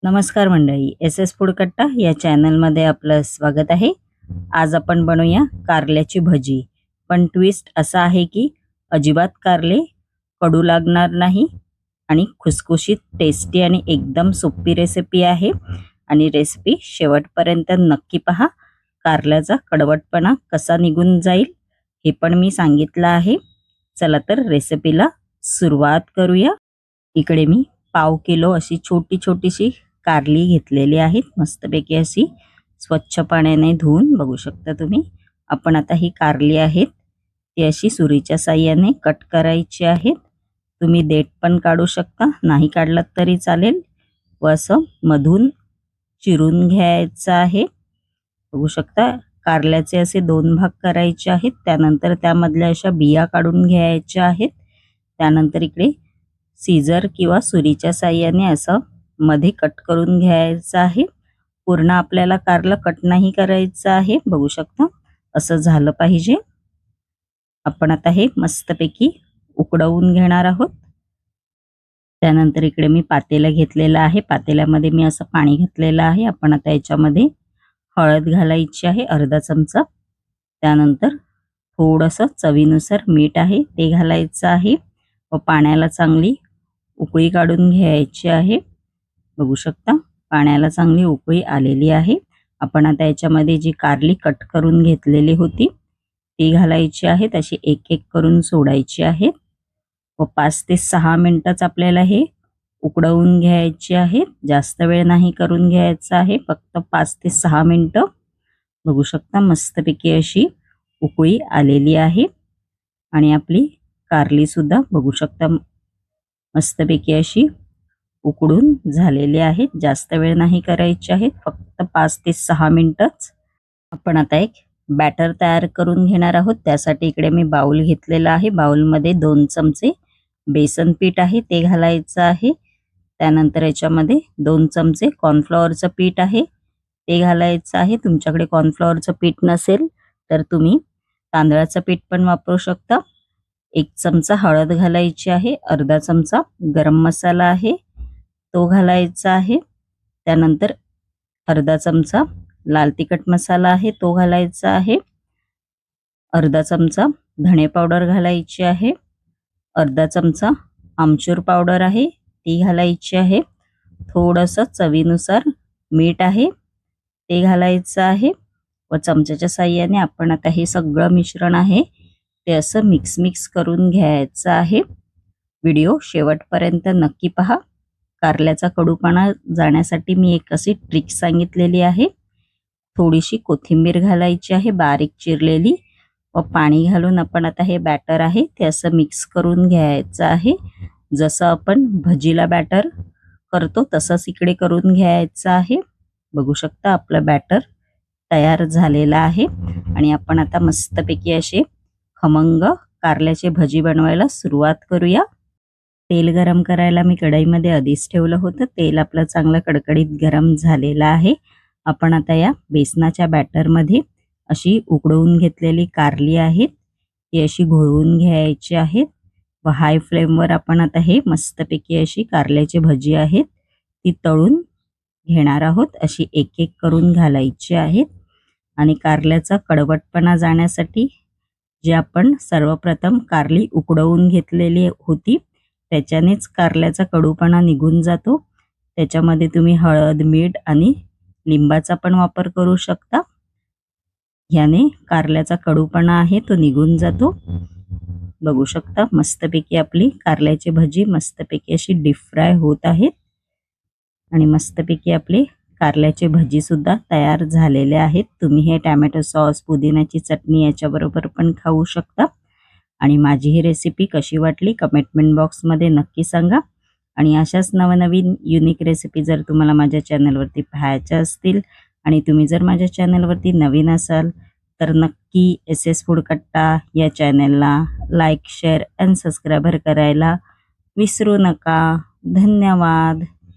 नमस्कार मंडळी, S S food कट्टा या चॅनलमध्ये आपलं स्वागत आहे. आज आपण बनवूया कारल्याची भजी. पण ट्विस्ट असा आहे की अजिबात कारले कडू लागणार नाही आणि खुसखुशीत, टेस्टी आणि एकदम सोपी रेसिपी आहे. आणि रेसिपी शेवटपर्यंत नक्की पहा. कारल्याचा कडवटपणा कसा निघून जाईल हे पण मी सांगितलं आहे. चला तर रेसिपीला सुरुवात करूया. इकडे मी पाव किलो अशी छोटी छोटीशी कारली घेतलेली आहेत. मस्तपैकी अशी स्वच्छ पाण्याने धुवून बघू शकता तुम्ही. आपण आता ही कारली आहेत ती अशी सुरीच्या साहाय्याने कट करायची आहेत. तुम्ही देठ पण काढू शकता, नाही काढलात तरी चालेल. व असं मधून चिरून घ्यायचं आहे. बघू शकता कारल्याचे असे 2 भाग करायचे आहेत. त्यानंतर त्यामधल्या अशा बिया काढून घ्यायच्या आहेत. त्यानंतर इकडे सीझर किंवा सुरीच्या साहाय्याने असं मध्ये कट करून घ्यायचं आहे. पूर्ण आपल्याला कारलं कट नाही करायचं आहे. बघू शकता असं झालं पाहिजे. आपण आता हे मस्तपैकी उकडवून घेणार आहोत. त्यानंतर इकडे मी पातेलं घेतलेलं आहे. पातेल्यामध्ये मी असं पाणी घातलेलं आहे. आपण आता याच्यामध्ये हळद घालायची आहे अर्धा चमचा. त्यानंतर थोडंसं चवीनुसार मीठ आहे ते घालायचं आहे व पाण्याला चांगली उकळी काढून घ्यायची आहे. बघू शकता पाण्याला चांगली उकळी आलेली आहे. आपण आता याच्यामध्ये जी कारली कट करून घेतलेली होती ती घालायची आहे. अशी एक एक करून सोडायची आहे व 5 ते 6 मिनिटच आपल्याला हे उकडवून घ्यायचे आहे. जास्त वेळ नाही करून घ्यायचा आहे, फक्त 5 ते 6 मिनिटं. बघू शकता मस्तपैकी अशी उकळी आलेली आहे आणि आपली कारली सुद्धा बघू शकता मस्तपैकी अशी उकडून झालेली आहे. जास्त वेळ नाही करायची आहे, फक्त 5 ते 6 मिनिटच. आपण आता एक बॅटर तयार करून घेणार आहोत. त्यासाठी इकडे मी बाउल घेतलेला आहे. बाउलमध्ये 2 चमचे बेसन पीठ आहे ते घालायचं आहे. त्यानंतर याच्यामध्ये 2 चमचे कॉर्नफ्लॉवरचं पीठ आहे ते घालायचं आहे. तुमच्याकडे कॉर्नफ्लॉवरचं पीठ नसेल तर तुम्ही तांदळाचं पीठ पण वापरू शकता. 1 चमचा हळद घालायची आहे. अर्धा चमचा गरम मसाला आहे तो घालायचा आहे. त्यानंतर अर्धा चमचा लाल तिखट मसाला आहे तो घालायचा आहे. अर्धा चमचा धणे पावडर घालायची आहे. अर्धा चमचा आमचूर पावडर आहे ती घालायची आहे. थोडंसं चवीनुसार मीठ आहे ते घालायचं आहे व चमच्याच्या साहाय्याने आपण आता हे सगळं मिश्रण आहे ते असं मिक्स करून घ्यायचं आहे. व्हिडिओ शेवटपर्यंत नक्की पहा. कारल्याचा कडूपणा जाण्यासाठी मी एक अशी ट्रिक सांगितलेली आहे. थोडीशी कोथिंबीर घालायची आहे बारीक चिरलेली व पाणी घालून आपण आता हे बॅटर आहे ते असं मिक्स करून घ्यायचं आहे. जसं आपण भजीला बॅटर करतो तसंच इकडे करून घ्यायचं आहे. बघू शकता आपलं बॅटर तयार झालेलं आहे आणि आपण आता मस्तपैकी असे खमंग कारल्याचे भजी बनवायला सुरुवात करूया. तेल गरम करायला मी कढईमध्ये आधीच ठेवलं होतं. तेल आपलं चांगलं कडकडीत गरम झालेलं आहे. आपण आता या बेसनाच्या बॅटरमध्ये अशी उकडवून घेतलेली कारली आहेत ती अशी घोळवून घ्यायची आहेत व हाय फ्लेमवर आपण आता हे मस्तपैकी अशी कारल्याची भजी आहेत ती तळून घेणार आहोत. अशी एक एक करून घालायची आहेत आणि कारल्याचा कडवटपणा जाण्यासाठी जे आपण सर्वप्रथम कारली उकडवून घेतलेली होती त्याच्यानेच कारल्याचा कडूपणा निघून जातो. त्याच्यामध्ये तुम्ही हळद, मीठ आणि लिंबाचा पण वापर करू शकता. याने कारल्याचा कडूपणा आहे तो निघून जातो. बघू शकता मस्तपैकी आपली कारल्याची भजी मस्तपैकी अशी डीप फ्राय होत आहेत आणि मस्तपैकी आपले कारल्याचे भजी सुद्धा तयार झालेले आहेत. तुम्ही हे टॅमॅटो सॉस, पुदिन्याची चटणी याच्याबरोबर पण खाऊ शकता. आणि माझी ही रेसिपी कशी वाटली कमेंट बॉक्समध्ये नक्की सांगा. आणि अशाच नवनवीन युनिक रेसिपी जर तुम्हाला माझ्या चॅनलवरती पाहायच्या असतील आणि तुम्ही जर माझ्या चॅनलवरती नवीन असाल तर नक्की एस एस फूड कट्टा या चॅनलला लाईक, शेअर अँड सबस्क्राईब करायला विसरू नका. धन्यवाद.